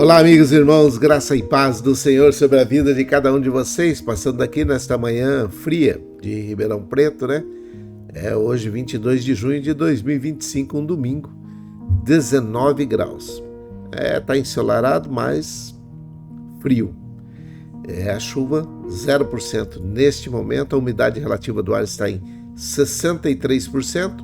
Olá, amigos e irmãos, graça e paz do Senhor sobre a vida de cada um de vocês, passando aqui nesta manhã fria de Ribeirão Preto, né? Hoje 22 de junho de 2025, um domingo, 19 graus. Tá ensolarado, mas frio. A chuva 0% neste momento, a umidade relativa do ar está em 63%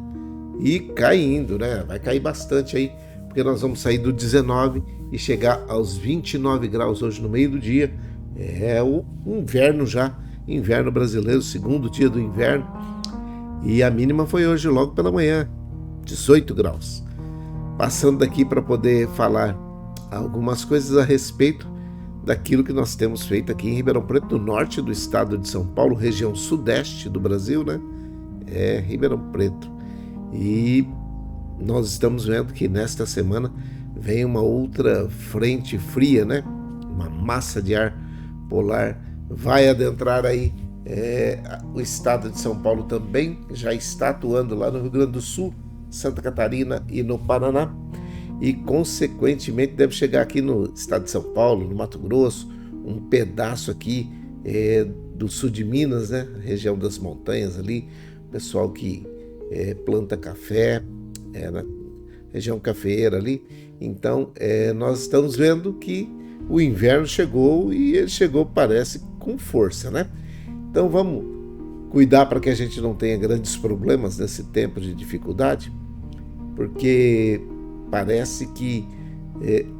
e caindo, né? Vai cair bastante aí, porque nós vamos sair do 19 e chegar aos 29 graus hoje no meio do dia. O inverno já, inverno brasileiro, segundo dia do inverno. E a mínima foi hoje logo pela manhã, 18 graus. Passando daqui para poder falar algumas coisas a respeito daquilo que nós temos feito aqui em Ribeirão Preto, no norte do estado de São Paulo, região sudeste do Brasil, né? Ribeirão Preto. E nós estamos vendo que nesta semana vem uma outra frente fria, né? Uma massa de ar polar vai adentrar aí o estado de São Paulo também, já está atuando lá no Rio Grande do Sul, Santa Catarina e no Paraná, e consequentemente deve chegar aqui no estado de São Paulo, no Mato Grosso, um pedaço aqui do sul de Minas, né? Região das montanhas ali, pessoal que planta café, na região cafeeira ali. Então nós estamos vendo que o inverno chegou, e ele chegou, parece, com força, né? Então vamos cuidar para que a gente não tenha grandes problemas nesse tempo de dificuldade, porque parece que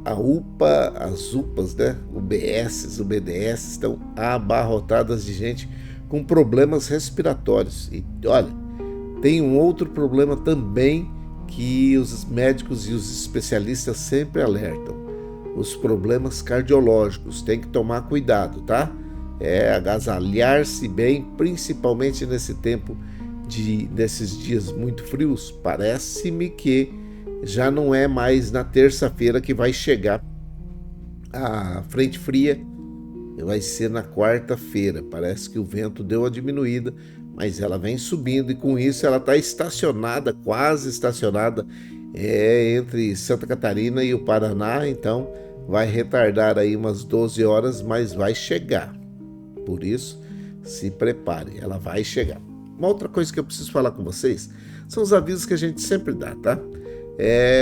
a UPA, as UPAs, né, UBS, UBDS estão abarrotadas de gente com problemas respiratórios. E olha, tem um outro problema também que os médicos e os especialistas sempre alertam: os problemas cardiológicos. Tem que tomar cuidado, tá? Agasalhar-se bem, principalmente nesse tempo desses dias muito frios. Parece-me que já não é mais na terça-feira que vai chegar a frente fria, vai ser na quarta-feira. Parece que o vento deu uma diminuída, mas ela vem subindo, e com isso ela está estacionada, quase estacionada, entre Santa Catarina e o Paraná. Então vai retardar aí umas 12 horas, mas vai chegar. Por isso, se prepare, ela vai chegar. Uma outra coisa que eu preciso falar com vocês são os avisos que a gente sempre dá, tá?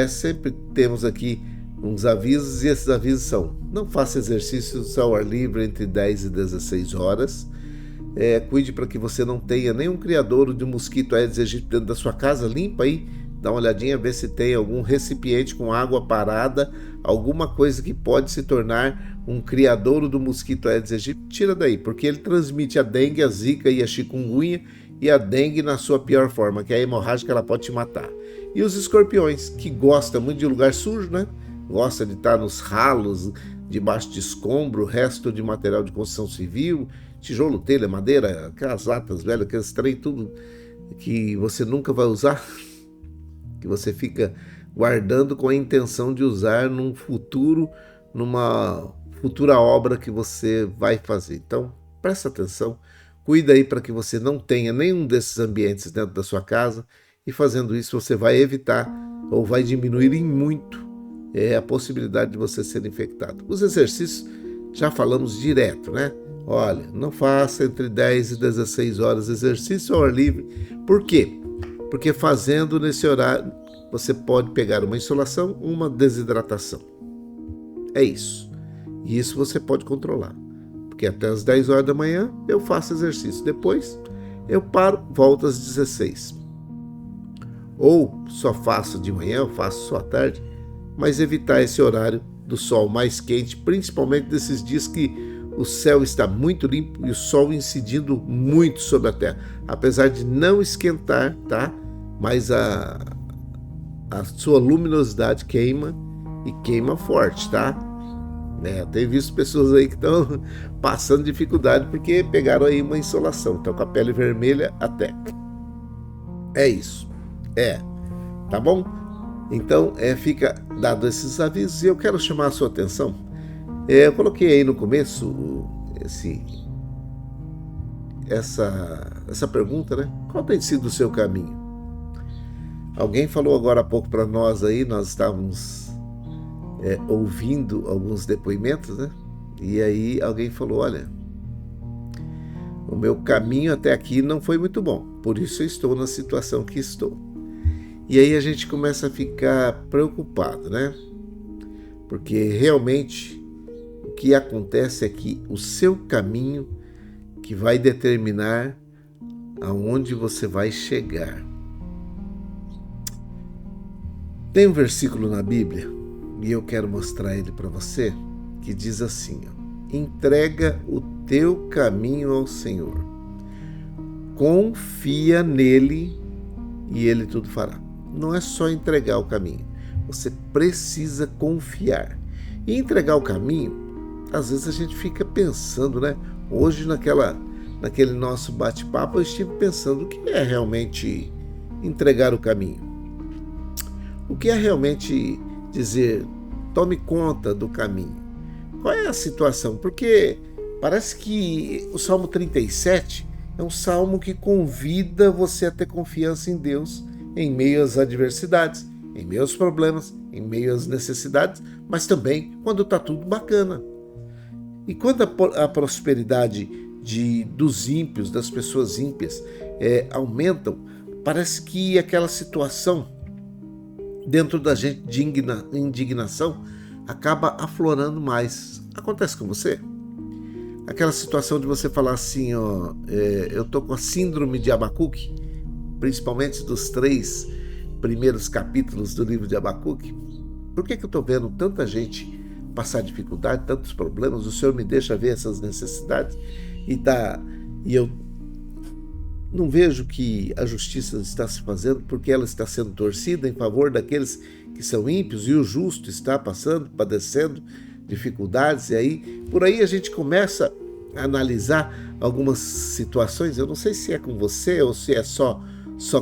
Sempre temos aqui uns avisos, e esses avisos são: não faça exercícios ao ar livre entre 10 e 16 horas. Cuide para que você não tenha nenhum criadouro de mosquito Aedes aegypti dentro da sua casa. Limpa aí, dá uma olhadinha, vê se tem algum recipiente com água parada, alguma coisa que pode se tornar um criadouro do mosquito Aedes aegypti. Tira daí, porque ele transmite a dengue, a zika e a chikungunya, e a dengue na sua pior forma, que é a hemorrágica, ela pode te matar. E os escorpiões, que gostam muito de lugar sujo, né? Gosta de estar nos ralos, debaixo de escombro, resto de material de construção civil, tijolo, telha, madeira, aquelas latas velhas, aqueles trem, tudo que você nunca vai usar, que você fica guardando com a intenção de usar num futuro, numa futura obra que você vai fazer. Então, presta atenção, cuida aí para que você não tenha nenhum desses ambientes dentro da sua casa, e fazendo isso você vai evitar, ou vai diminuir em muito, a possibilidade de você ser infectado. Os exercícios, já falamos direto, né? Olha, não faça entre 10 e 16 horas exercício ao ar livre. Por quê? Porque fazendo nesse horário, você pode pegar uma insolação, uma desidratação. É isso. E isso você pode controlar. Porque até as 10 horas da manhã eu faço exercício. Depois eu paro, volto às 16. Ou só faço de manhã, eu faço só à tarde. Mas evitar esse horário do sol mais quente, principalmente nesses dias que o céu está muito limpo e o sol incidindo muito sobre a terra. Apesar de não esquentar, tá? Mas a sua luminosidade queima, e queima forte, tá? Tenho visto pessoas aí que estão passando dificuldade porque pegaram aí uma insolação, estão com a pele vermelha até. É isso. Tá bom? Então, fica dado esses avisos, e eu quero chamar a sua atenção. Eu coloquei aí no começo essa pergunta, né? Qual tem sido o seu caminho? Alguém falou agora há pouco para nós aí, nós estávamos ouvindo alguns depoimentos, né? E aí alguém falou: olha, o meu caminho até aqui não foi muito bom, por isso eu estou na situação que estou. E aí a gente começa a ficar preocupado, né? Porque realmente o que acontece é que o seu caminho que vai determinar aonde você vai chegar. Tem um versículo na Bíblia, e eu quero mostrar ele para você, que diz assim: entrega o teu caminho ao Senhor, confia nele e ele tudo fará. Não é só entregar o caminho, você precisa confiar. E entregar o caminho, às vezes a gente fica pensando, né? Hoje naquele nosso bate-papo eu estive pensando: o que é realmente entregar o caminho? O que é realmente dizer, tome conta do caminho? Qual é a situação? Porque parece que o Salmo 37 é um salmo que convida você a ter confiança em Deus em meio às adversidades, em meio aos problemas, em meio às necessidades, mas também quando está tudo bacana. E quando a prosperidade dos ímpios, das pessoas ímpias, aumentam, parece que aquela situação dentro da gente de indignação acaba aflorando mais. Acontece com você? Aquela situação de você falar assim, ó, eu tô com a síndrome de Abacuque, principalmente dos 3 primeiros capítulos do livro de Abacuque. Por que eu tô vendo tanta gente passar dificuldade, tantos problemas? O Senhor me deixa ver essas necessidades e eu não vejo que a justiça está se fazendo, porque ela está sendo torcida em favor daqueles que são ímpios, e o justo está padecendo dificuldades. E aí, por aí a gente começa a analisar algumas situações. Eu não sei se é com você ou se é só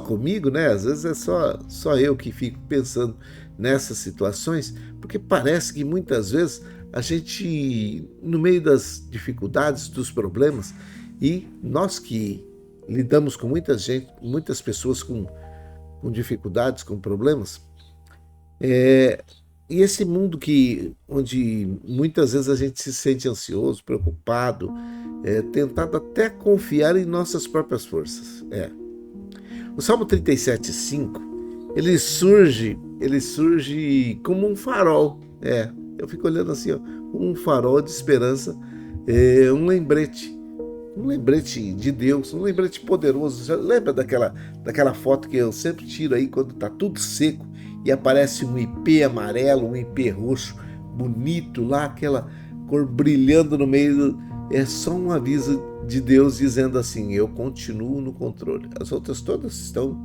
comigo, né? Às vezes é só eu que fico pensando nessas situações, porque parece que muitas vezes a gente, no meio das dificuldades, dos problemas, e nós que lidamos com muitas pessoas com dificuldades, com problemas, e esse mundo onde muitas vezes a gente se sente ansioso, preocupado, tentado até confiar em nossas próprias forças. O Salmo 37:5, ele surge como um farol. Eu fico olhando assim, ó, um farol de esperança, um lembrete de Deus, um lembrete poderoso. Já lembra daquela foto que eu sempre tiro aí quando está tudo seco e aparece um ipê amarelo, um ipê roxo, bonito lá, aquela cor brilhando no meio? É só um aviso de Deus dizendo assim: eu continuo no controle. As outras todas estão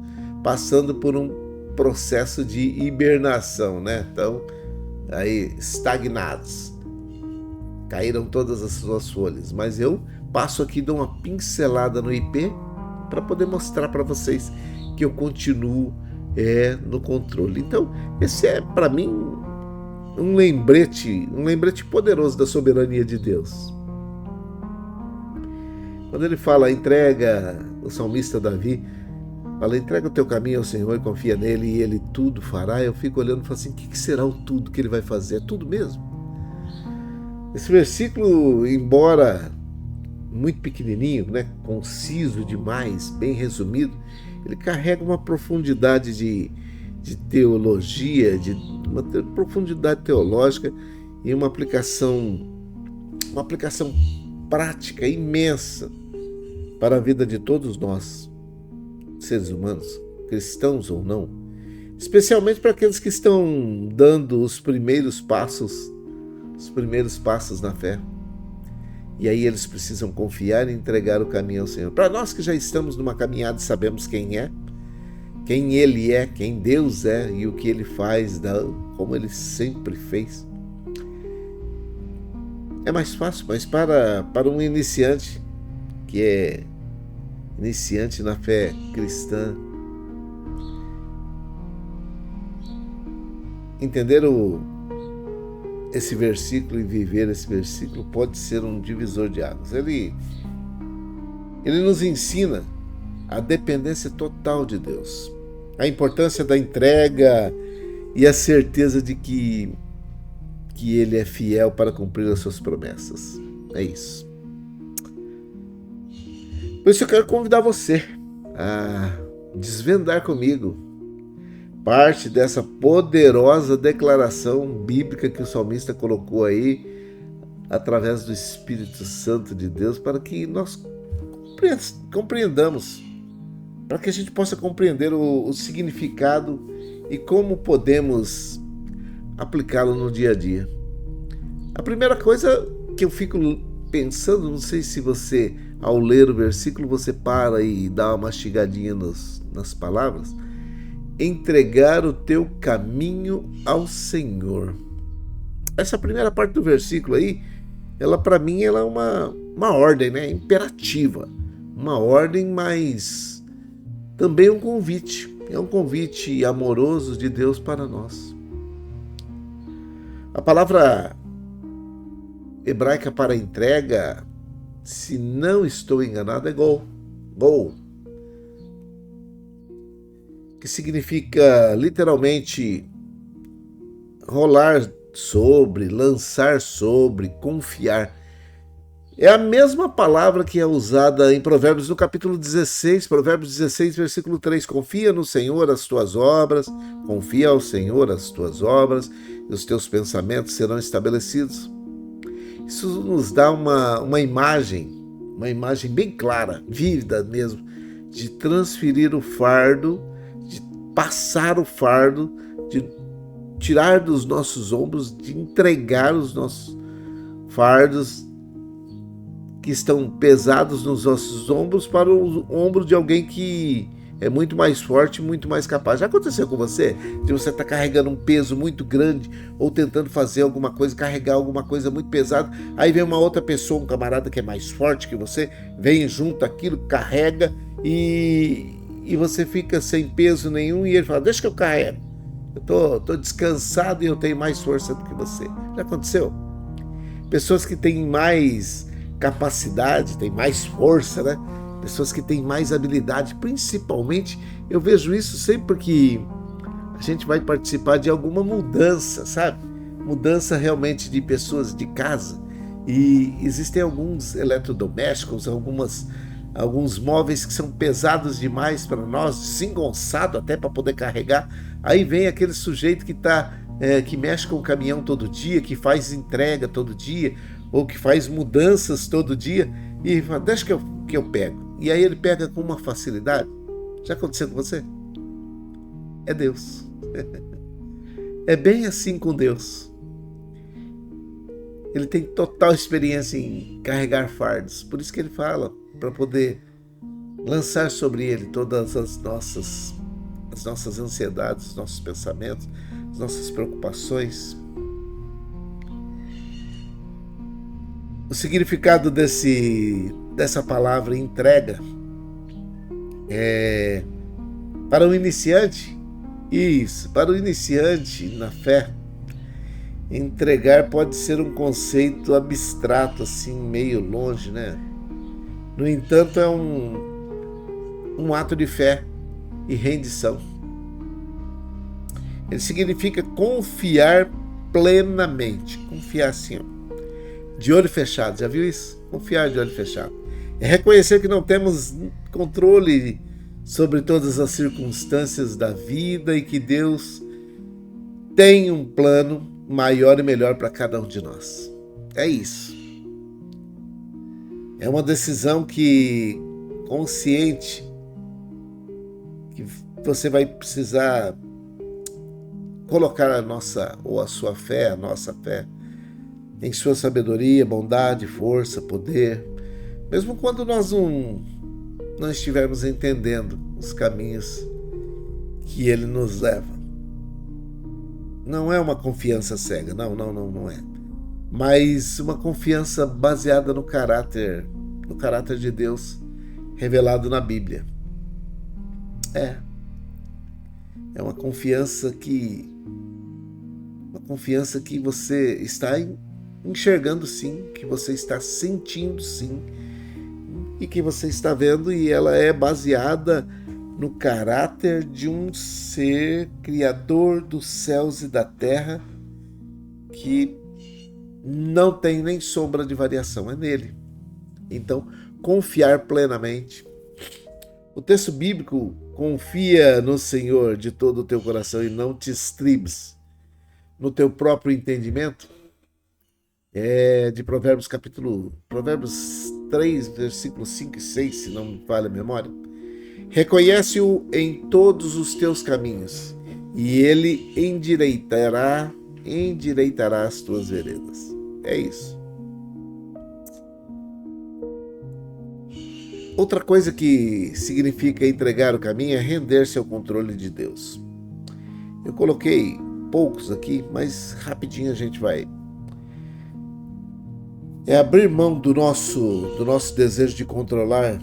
passando por um processo de hibernação, né? Estão aí estagnados, caíram todas as suas folhas, mas eu passo aqui, dou uma pincelada no IP para poder mostrar para vocês que eu continuo no controle. Então, esse é para mim um lembrete poderoso da soberania de Deus. Quando ele fala, o salmista Davi fala: entrega o teu caminho ao Senhor e confia nele e ele tudo fará. Eu fico olhando e falo assim: o que será o tudo que ele vai fazer? É tudo mesmo? Esse versículo, embora muito pequenininho, né, conciso demais, bem resumido, ele carrega uma profundidade de teologia, uma profundidade teológica e uma aplicação prática imensa para a vida de todos nós, seres humanos, cristãos ou não, especialmente para aqueles que estão dando os primeiros passos na fé. E aí eles precisam confiar e entregar o caminho ao Senhor. Para nós que já estamos numa caminhada e sabemos quem Ele é, quem Deus é e o que Ele faz, como Ele sempre fez, é mais fácil. Mas para um iniciante, que é iniciante na fé cristã, entender esse versículo e viver esse versículo pode ser um divisor de águas. Ele nos ensina a dependência total de Deus, a importância da entrega e a certeza de que que Ele é fiel para cumprir as suas promessas. É isso. Por isso eu quero convidar você a desvendar comigo parte dessa poderosa declaração bíblica que o salmista colocou aí através do Espírito Santo de Deus, para que nós compreendamos, para que a gente possa compreender o significado e como podemos aplicá-lo no dia a dia. A primeira coisa que eu fico pensando, não sei se você, ao ler o versículo, você para e dá uma mastigadinha nas palavras: entregar o teu caminho ao Senhor. Essa primeira parte do versículo aí, ela para mim ela é uma ordem, né? Imperativa. Uma ordem, mas também um convite. É um convite amoroso de Deus para nós. A palavra hebraica para entrega, se não estou enganado, é gol. Gol. Que significa literalmente rolar sobre, lançar sobre, confiar. É a mesma palavra que é usada em Provérbios no capítulo 16, Provérbios 16, versículo 3. Confia no Senhor as tuas obras, confia ao Senhor as tuas obras, e os teus pensamentos serão estabelecidos. Isso nos dá uma imagem bem clara, vívida mesmo, de transferir o fardo, de passar o fardo, de tirar dos nossos ombros, de entregar os nossos fardos que estão pesados nos nossos ombros para o ombro de alguém que é muito mais forte, muito mais capaz. Já aconteceu com você? De você estar carregando um peso muito grande ou tentando fazer alguma coisa, carregar alguma coisa muito pesada, aí vem uma outra pessoa, um camarada que é mais forte que você, vem junto aquilo, carrega e você fica sem peso nenhum e ele fala: deixa que eu carrego. Eu tô descansado e eu tenho mais força do que você. Já aconteceu? Pessoas que têm mais capacidade, têm mais força, né? Pessoas que têm mais habilidade, principalmente, eu vejo isso sempre que a gente vai participar de alguma mudança, sabe? Mudança realmente de pessoas de casa. E existem alguns eletrodomésticos, alguns móveis que são pesados demais para nós, desengonçado até para poder carregar. Aí vem aquele sujeito que mexe com o caminhão todo dia, que faz entrega todo dia, ou que faz mudanças todo dia, e fala: deixa que eu pego. E aí ele pega com uma facilidade. Já aconteceu com você? É Deus. É bem assim com Deus. Ele tem total experiência em carregar fardos. Por isso que ele fala, para poder lançar sobre ele todas as nossas ansiedades, os nossos pensamentos, as nossas preocupações. O significado dessa palavra entrega é para o iniciante. Isso, para o iniciante na fé, entregar pode ser um conceito abstrato, assim, meio longe, né? No entanto, é um ato de fé e rendição. Ele significa confiar plenamente. Confiar assim, ó, de olho fechado. Já viu isso? Confiar de olho fechado. É reconhecer que não temos controle sobre todas as circunstâncias da vida e que Deus tem um plano maior e melhor para cada um de nós. É isso. É uma decisão consciente, que você vai precisar colocar a nossa fé em sua sabedoria, bondade, força, poder, mesmo quando nós não estivermos entendendo os caminhos que Ele nos leva. Não é uma confiança cega, não é. Mas uma confiança baseada no caráter de Deus revelado na Bíblia. É uma confiança que você está enxergando sim, que você está sentindo sim, e que você está vendo, e ela é baseada no caráter de um ser criador dos céus e da terra, que não tem nem sombra de variação, é nele. Então, confiar plenamente. O texto bíblico, confia no Senhor de todo o teu coração e não te estribes no teu próprio entendimento, é de Provérbios 3, versículos 5 e 6, se não me falha a memória. Reconhece-o em todos os teus caminhos, e ele endireitará as tuas veredas. É isso. Outra coisa que significa entregar o caminho é render-se ao controle de Deus. Eu coloquei poucos aqui, mas rapidinho a gente vai. É abrir mão do nosso desejo de controlar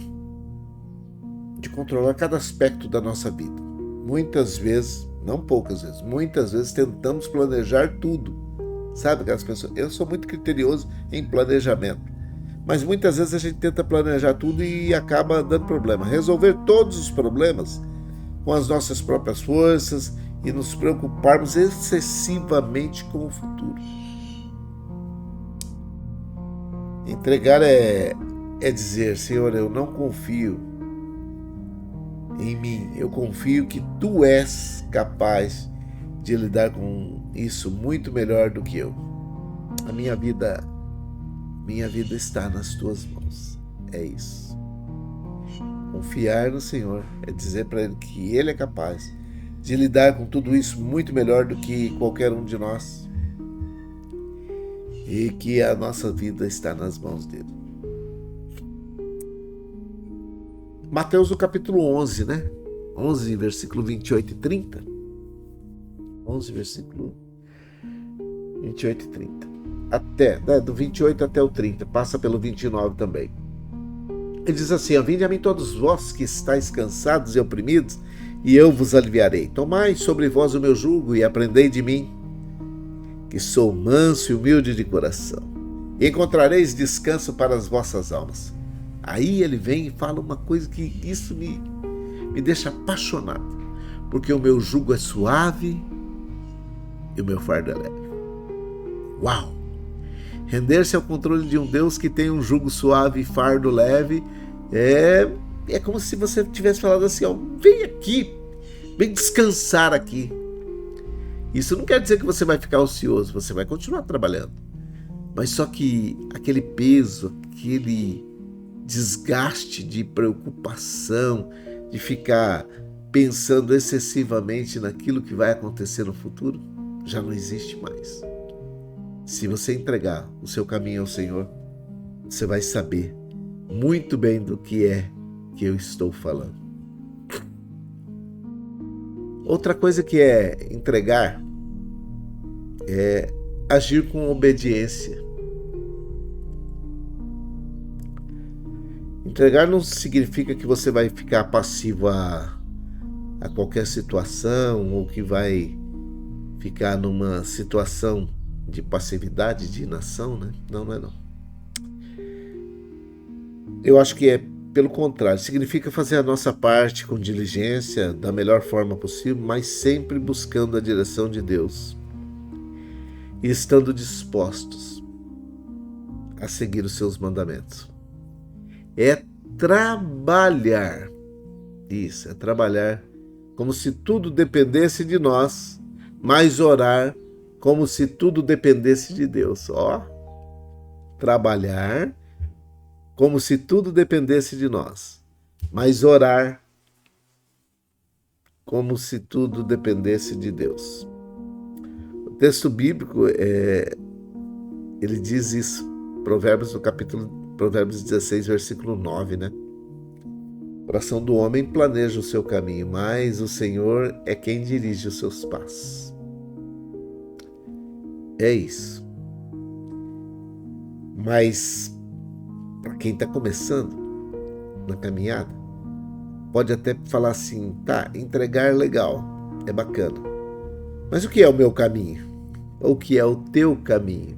cada aspecto da nossa vida. Muitas vezes, não poucas vezes, muitas vezes tentamos planejar tudo. Sabe aquelas pessoas? Eu sou muito criterioso em planejamento, mas muitas vezes a gente tenta planejar tudo e acaba dando problema. Resolver todos os problemas com as nossas próprias forças e nos preocuparmos excessivamente com o futuro. Entregar é dizer: Senhor, eu não confio em mim, eu confio que Tu és capaz de lidar com isso muito melhor do que eu. A minha vida está nas Tuas mãos. É isso. Confiar no Senhor é dizer para Ele que Ele é capaz de lidar com tudo isso muito melhor do que qualquer um de nós, e que a nossa vida está nas mãos dele. Mateus, no capítulo 11, né? 11, versículo 28 e 30. 11, versículo 28 e 30. Do 28 até o 30. Passa pelo 29 também. Ele diz assim: vinde a mim todos vós que estáis cansados e oprimidos, e eu vos aliviarei. Tomai sobre vós o meu jugo e aprendei de mim, que sou manso e humilde de coração, e encontrareis descanso para as vossas almas. Aí ele vem e fala uma coisa que isso me deixa apaixonado, porque o meu jugo é suave e o meu fardo é leve. Uau! Render-se ao controle de um Deus que tem um jugo suave e fardo leve é como se você tivesse falado assim: vem aqui, vem descansar aqui. Isso não quer dizer que você vai ficar ocioso, você vai continuar trabalhando. Mas só que aquele peso, aquele desgaste de preocupação, de ficar pensando excessivamente naquilo que vai acontecer no futuro, já não existe mais. Se você entregar o seu caminho ao Senhor, você vai saber muito bem do que é que eu estou falando. Outra coisa que é entregar é agir com obediência. Entregar não significa que você vai ficar passivo a qualquer situação, ou que vai ficar numa situação de passividade, de inação, né? Não é não. Eu acho que é pelo contrário, significa fazer a nossa parte com diligência, da melhor forma possível, mas sempre buscando a direção de Deus e estando dispostos a seguir os seus mandamentos. É trabalhar, isso, é trabalhar como se tudo dependesse de nós, mas orar como se tudo dependesse de Deus. Trabalhar como se tudo dependesse de nós, mas orar como se tudo dependesse de Deus. O texto bíblico, ele diz isso, Provérbios 16, versículo 9, né? O coração do homem planeja o seu caminho, mas o Senhor é quem dirige os seus passos. É isso. Mas para quem está começando na caminhada, pode até falar assim: tá, entregar legal, é bacana, mas o que é o meu caminho? Ou o que é o teu caminho?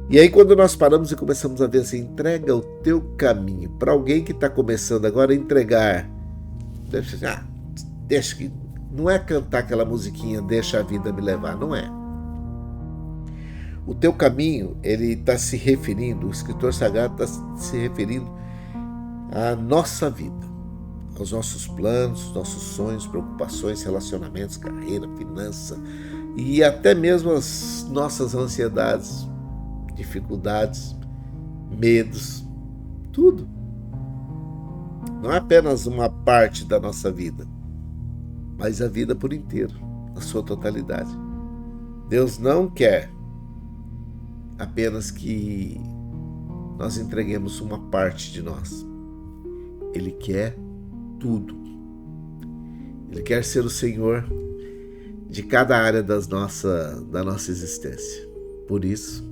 E aí, quando nós paramos e começamos a ver assim, entrega o teu caminho para alguém que está começando agora, entregar, não é cantar aquela musiquinha, deixa a vida me levar, não é. O teu caminho, ele está se referindo, o escritor sagrado está se referindo à nossa vida, aos nossos planos, nossos sonhos, preocupações, relacionamentos, carreira, finança e até mesmo as nossas ansiedades, dificuldades, medos, tudo. Não é apenas uma parte da nossa vida, mas a vida por inteiro, na sua totalidade. Deus não quer apenas que nós entreguemos uma parte de nós. Ele quer tudo. Ele quer ser o Senhor de cada área da nossa existência. Por isso,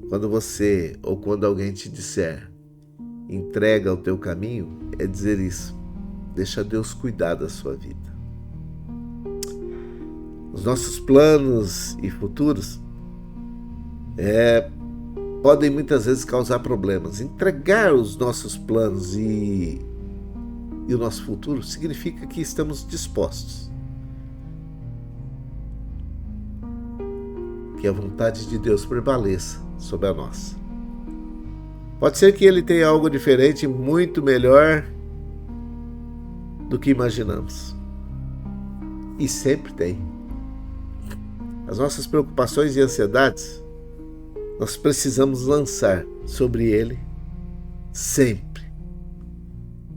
quando você ou quando alguém te disser entrega o teu caminho, é dizer isso. Deixa Deus cuidar da sua vida. Os nossos planos e futuros podem muitas vezes causar problemas. Entregar os nossos planos e o nosso futuro significa que estamos dispostos. Que a vontade de Deus prevaleça sobre a nossa. Pode ser que Ele tenha algo diferente, muito melhor do que imaginamos. E sempre tem. As nossas preocupações e ansiedades, nós precisamos lançar sobre Ele sempre.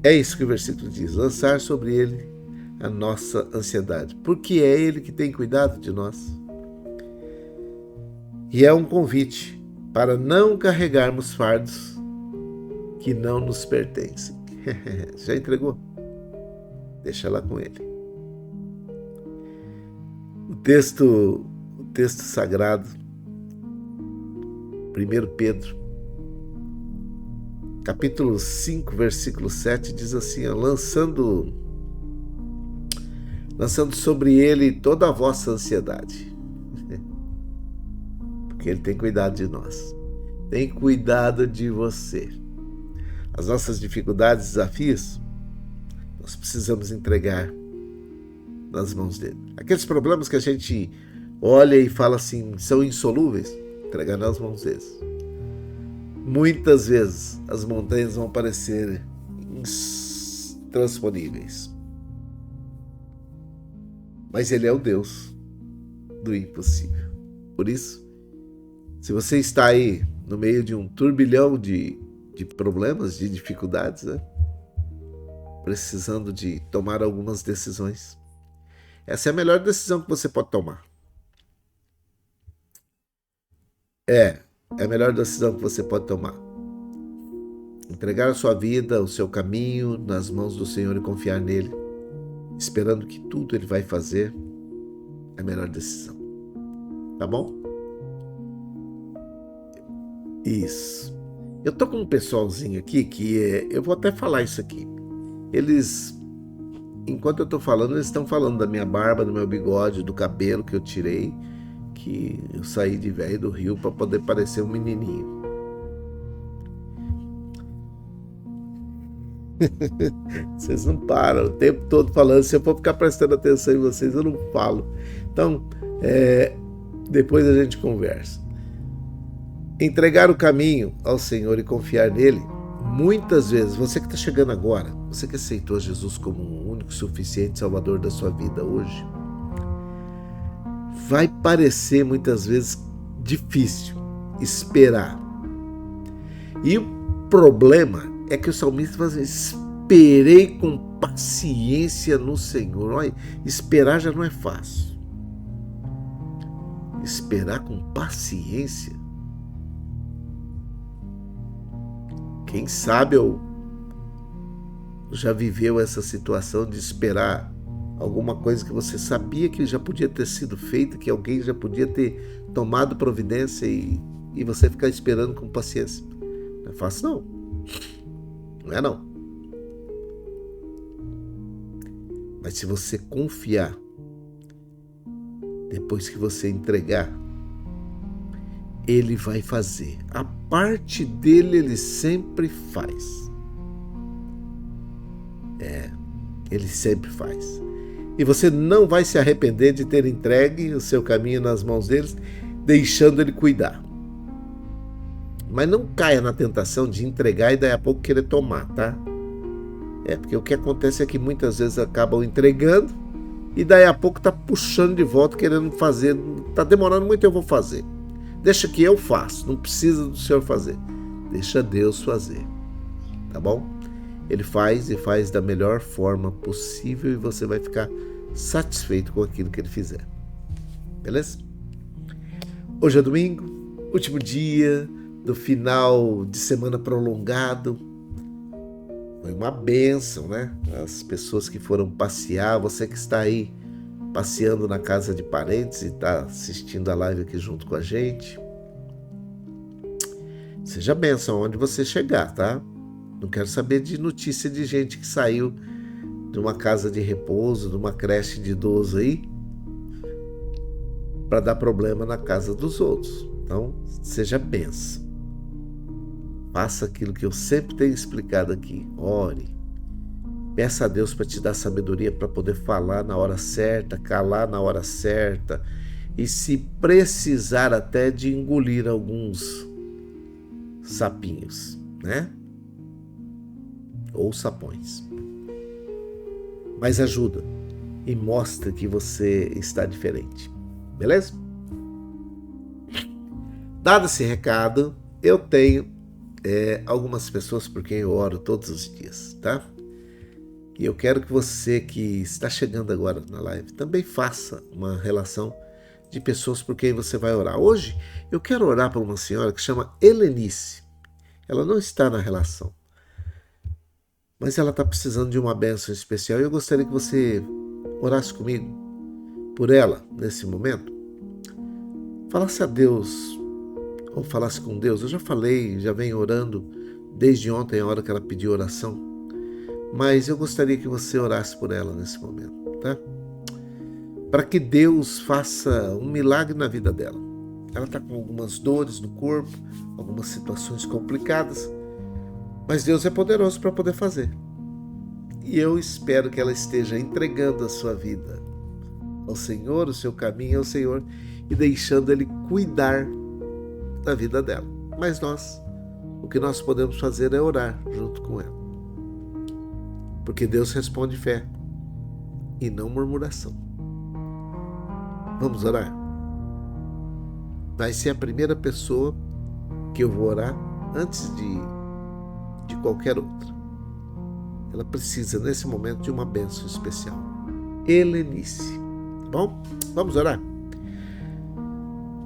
É isso que o versículo diz, lançar sobre Ele a nossa ansiedade, porque é Ele que tem cuidado de nós. E é um convite para não carregarmos fardos que não nos pertencem. Já entregou? Deixa lá com Ele. O texto sagrado, 1 Pedro, capítulo 5, versículo 7, diz assim, lançando sobre Ele toda a vossa ansiedade, porque Ele tem cuidado de nós, tem cuidado de você. As nossas dificuldades, desafios, nós precisamos entregar nas mãos dele. Aqueles problemas que a gente olha e fala assim, são insolúveis, entregar nas mãos deles. Muitas vezes as montanhas vão parecer intransponíveis. Mas Ele é o Deus do impossível. Por isso, se você está aí no meio de um turbilhão de problemas, de dificuldades, né? Precisando de tomar algumas decisões, essa é a melhor decisão que você pode tomar. É a melhor decisão que você pode tomar. Entregar a sua vida, o seu caminho nas mãos do Senhor e confiar nele, esperando que tudo Ele vai fazer, é a melhor decisão. Tá bom? Isso. Eu tô com um pessoalzinho aqui que eu vou até falar isso aqui. Eles, enquanto eu tô falando, eles estão falando da minha barba, do meu bigode, do cabelo que eu tirei, que eu saí de velho do Rio para poder parecer um menininho. Vocês não param o tempo todo falando. Se eu for ficar prestando atenção em vocês, eu não falo. Então, depois a gente conversa. Entregar o caminho ao Senhor e confiar nele, muitas vezes, você que está chegando agora, você que aceitou Jesus como o único suficiente Salvador da sua vida hoje, vai parecer muitas vezes difícil esperar. E o problema é que o salmista fala assim, esperei com paciência no Senhor. Olha, esperar já não é fácil. Esperar com paciência. Quem sabe eu já viveu essa situação de esperar alguma coisa que você sabia que já podia ter sido feita, que alguém já podia ter tomado providência e você ficar esperando com paciência. Não é fácil não. Não é não. Mas se você confiar, depois que você entregar, Ele vai fazer. A parte dele Ele sempre faz. Ele sempre faz. E você não vai se arrepender de ter entregue o seu caminho nas mãos deles, deixando Ele cuidar. Mas não caia na tentação de entregar e daí a pouco querer tomar, tá? Porque o que acontece é que muitas vezes acabam entregando e daí a pouco tá puxando de volta, querendo fazer. Tá demorando muito, eu vou fazer. Deixa que eu faço, não precisa do Senhor fazer. Deixa Deus fazer, tá bom? Ele faz e faz da melhor forma possível e você vai ficar satisfeito com aquilo que Ele fizer. Beleza? Hoje é domingo, último dia do final de semana prolongado. Foi uma bênção, né? As pessoas que foram passear, você que está aí passeando na casa de parentes e está assistindo a live aqui junto com a gente. Seja bênção onde você chegar, tá? Não quero saber de notícia de gente que saiu de uma casa de repouso, de uma creche de idoso aí, para dar problema na casa dos outros. Então, seja bênção. Faça aquilo que eu sempre tenho explicado aqui. Ore. Peça a Deus para te dar sabedoria para poder falar na hora certa, calar na hora certa e, se precisar, até de engolir alguns sapinhos, né? Ou sapões. Mas ajuda e mostra que você está diferente. Beleza? Dado esse recado, eu tenho algumas pessoas por quem eu oro todos os dias, tá? E eu quero que você que está chegando agora na live também faça uma relação de pessoas por quem você vai orar. Hoje eu quero orar para uma senhora que chama Helenice. Ela não está na relação, mas ela está precisando de uma bênção especial e eu gostaria que você orasse comigo por ela nesse momento. Falasse a Deus, ou falasse com Deus. Eu já falei, já venho orando desde ontem, a hora que ela pediu oração, mas eu gostaria que você orasse por ela nesse momento, tá? Para que Deus faça um milagre na vida dela. Ela está com algumas dores no corpo, algumas situações complicadas, mas Deus é poderoso para poder fazer. E eu espero que ela esteja entregando a sua vida ao Senhor, o seu caminho ao Senhor, e deixando Ele cuidar da vida dela. Mas o que nós podemos fazer é orar junto com ela. Porque Deus responde fé e não murmuração. Vamos orar? Vai ser a primeira pessoa que eu vou orar antes de qualquer outra. Ela precisa, nesse momento, de uma bênção especial. Helenice. Tá bom? Vamos orar?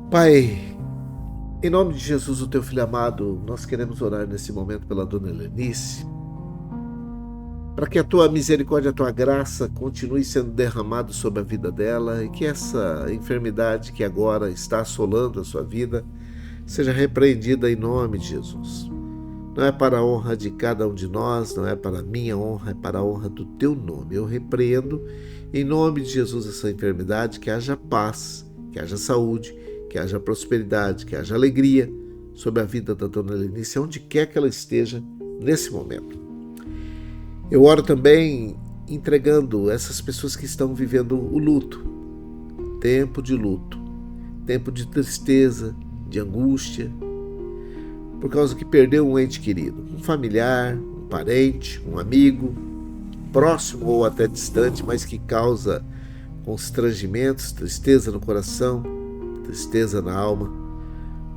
Pai, em nome de Jesus, o teu filho amado, nós queremos orar nesse momento pela dona Helenice, para que a tua misericórdia, a tua graça continue sendo derramado sobre a vida dela e que essa enfermidade que agora está assolando a sua vida seja repreendida em nome de Jesus. Não é para a honra de cada um de nós, não é para a minha honra, é para a honra do teu nome. Eu repreendo em nome de Jesus essa enfermidade, que haja paz, que haja saúde, que haja prosperidade, que haja alegria sobre a vida da dona Helenice, onde quer que ela esteja nesse momento. Eu oro também entregando essas pessoas que estão vivendo o luto, tempo de luto, tempo de tristeza, de angústia, por causa que perdeu um ente querido, um familiar, um parente, um amigo, próximo ou até distante, mas que causa constrangimentos, tristeza no coração, tristeza na alma.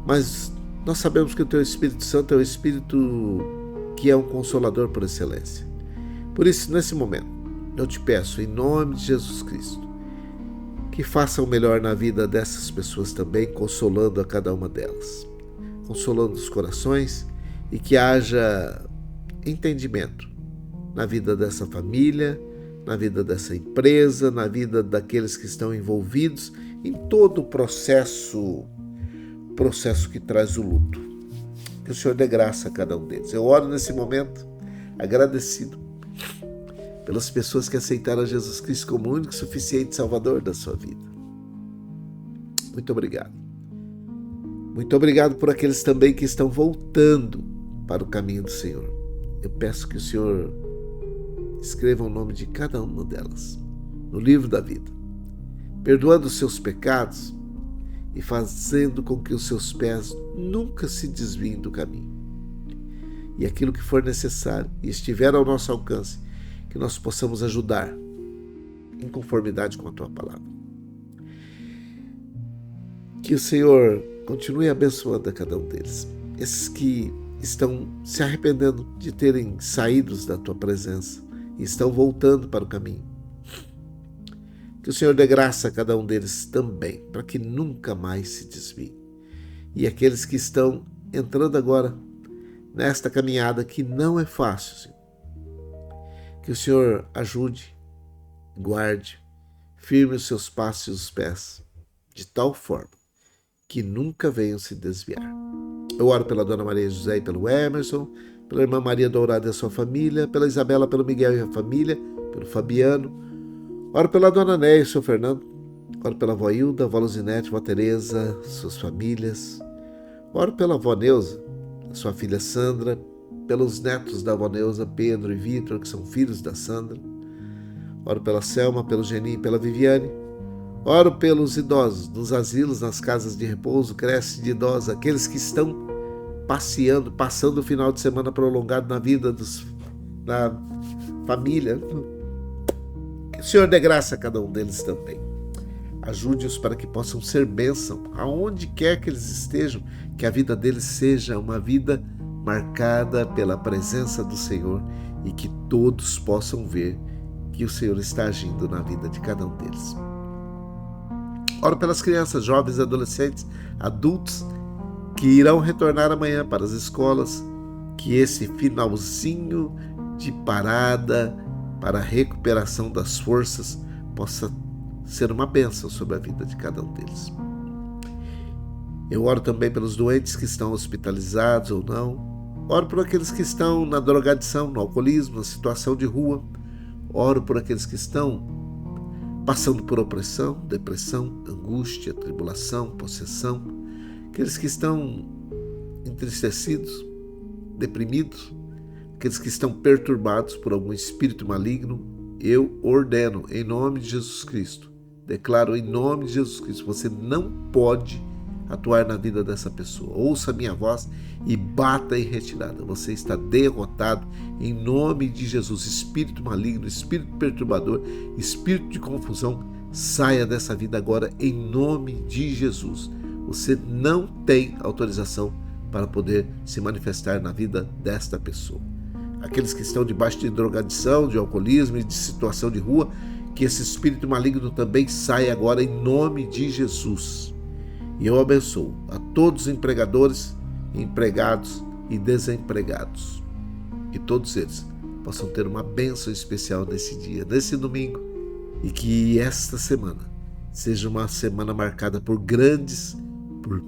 Mas nós sabemos que o teu Espírito Santo é o Espírito que é um consolador por excelência. Por isso, nesse momento, eu te peço, em nome de Jesus Cristo, que faça o melhor na vida dessas pessoas também, consolando a cada uma delas, consolando os corações, e que haja entendimento na vida dessa família, na vida dessa empresa, na vida daqueles que estão envolvidos em todo o processo que traz o luto. Que o Senhor dê graça a cada um deles. Eu oro nesse momento agradecido pelas pessoas que aceitaram Jesus Cristo como o único e suficiente Salvador da sua vida. Muito obrigado. Muito obrigado por aqueles também que estão voltando para o caminho do Senhor. Eu peço que o Senhor escreva o nome de cada uma delas no livro da vida, perdoando os seus pecados e fazendo com que os seus pés nunca se desviem do caminho. E aquilo que for necessário e estiver ao nosso alcance, que nós possamos ajudar em conformidade com a Tua palavra. Que o Senhor continue abençoando a cada um deles. Esses que estão se arrependendo de terem saído da Tua presença e estão voltando para o caminho. Que o Senhor dê graça a cada um deles também, para que nunca mais se desviem. E aqueles que estão entrando agora nesta caminhada que não é fácil, Senhor. Que o Senhor ajude, guarde, firme os seus passos e os pés, de tal forma que nunca venham se desviar. Eu oro pela Dona Maria José e pelo Emerson, pela Irmã Maria Dourada e a sua família, pela Isabela, pelo Miguel e a família, pelo Fabiano. Oro pela Dona Néia e o seu Fernando. Oro pela avó Hilda, a avó Luzinete, a avó Tereza, suas famílias. Oro pela avó Neuza, a sua filha Sandra, pelos netos da avó Neuza, Pedro e Vitor, que são filhos da Sandra. Oro pela Selma, pelo Geni e pela Viviane. Oro pelos idosos, nos asilos, nas casas de repouso, creche de idosos, aqueles que estão passeando, passando o final de semana prolongado na vida da família. Que o Senhor dê graça a cada um deles também. Ajude-os para que possam ser bênção, aonde quer que eles estejam, que a vida deles seja uma vida marcada pela presença do Senhor e que todos possam ver que o Senhor está agindo na vida de cada um deles. Oro pelas crianças, jovens, adolescentes, adultos que irão retornar amanhã para as escolas, que esse finalzinho de parada para a recuperação das forças possa ser uma bênção sobre a vida de cada um deles. Eu oro também pelos doentes que estão hospitalizados ou não. Oro por aqueles que estão na drogadição, no alcoolismo, na situação de rua. Oro por aqueles que estão passando por opressão, depressão, angústia, tribulação, possessão. Aqueles que estão entristecidos, deprimidos, aqueles que estão perturbados por algum espírito maligno. Eu ordeno em nome de Jesus Cristo, declaro em nome de Jesus Cristo, você não pode atuar na vida dessa pessoa. Ouça a minha voz e bata em retirada. Você está derrotado em nome de Jesus. Espírito maligno, espírito perturbador, espírito de confusão, saia dessa vida agora em nome de Jesus. Você não tem autorização para poder se manifestar na vida desta pessoa. Aqueles que estão debaixo de drogadição, de alcoolismo e de situação de rua, que esse espírito maligno também saia agora em nome de Jesus. E eu abençoo a todos os empregadores, empregados e desempregados. Que todos eles possam ter uma bênção especial nesse dia, nesse domingo. E que esta semana seja uma semana marcada por grandes, por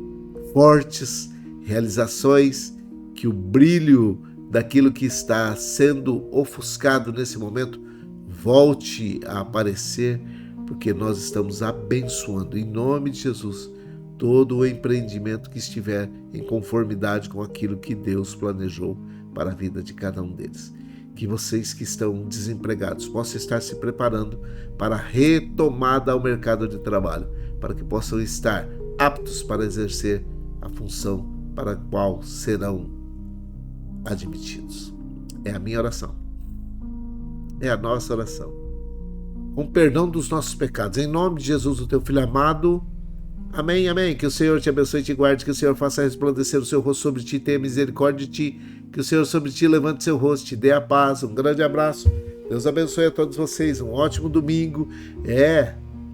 fortes realizações, que o brilho daquilo que está sendo ofuscado nesse momento volte a aparecer, porque nós estamos abençoando em nome de Jesus todo o empreendimento que estiver em conformidade com aquilo que Deus planejou para a vida de cada um deles. Que vocês que estão desempregados possam estar se preparando para a retomada ao mercado de trabalho, para que possam estar aptos para exercer a função para a qual serão admitidos. É a minha oração. É a nossa oração. Com perdão dos nossos pecados. Em nome de Jesus, o teu Filho amado. Amém, amém. Que o Senhor te abençoe e te guarde, que o Senhor faça resplandecer o seu rosto sobre ti, tenha misericórdia de ti, que o Senhor sobre ti levante seu rosto, te dê a paz. Um grande abraço. Deus abençoe a todos vocês. Um ótimo domingo.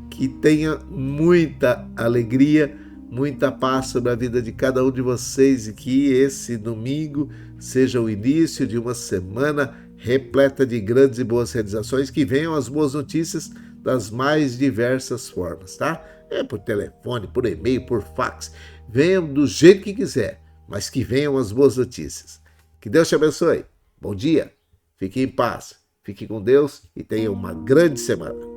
Que tenha muita alegria, muita paz sobre a vida de cada um de vocês e que esse domingo seja o início de uma semana repleta de grandes e boas realizações, que venham as boas notícias das mais diversas formas, tá? Por telefone, por e-mail, por fax, venham do jeito que quiser, mas que venham as boas notícias. Que Deus te abençoe. Bom dia, fique em paz, fique com Deus e tenha uma grande semana.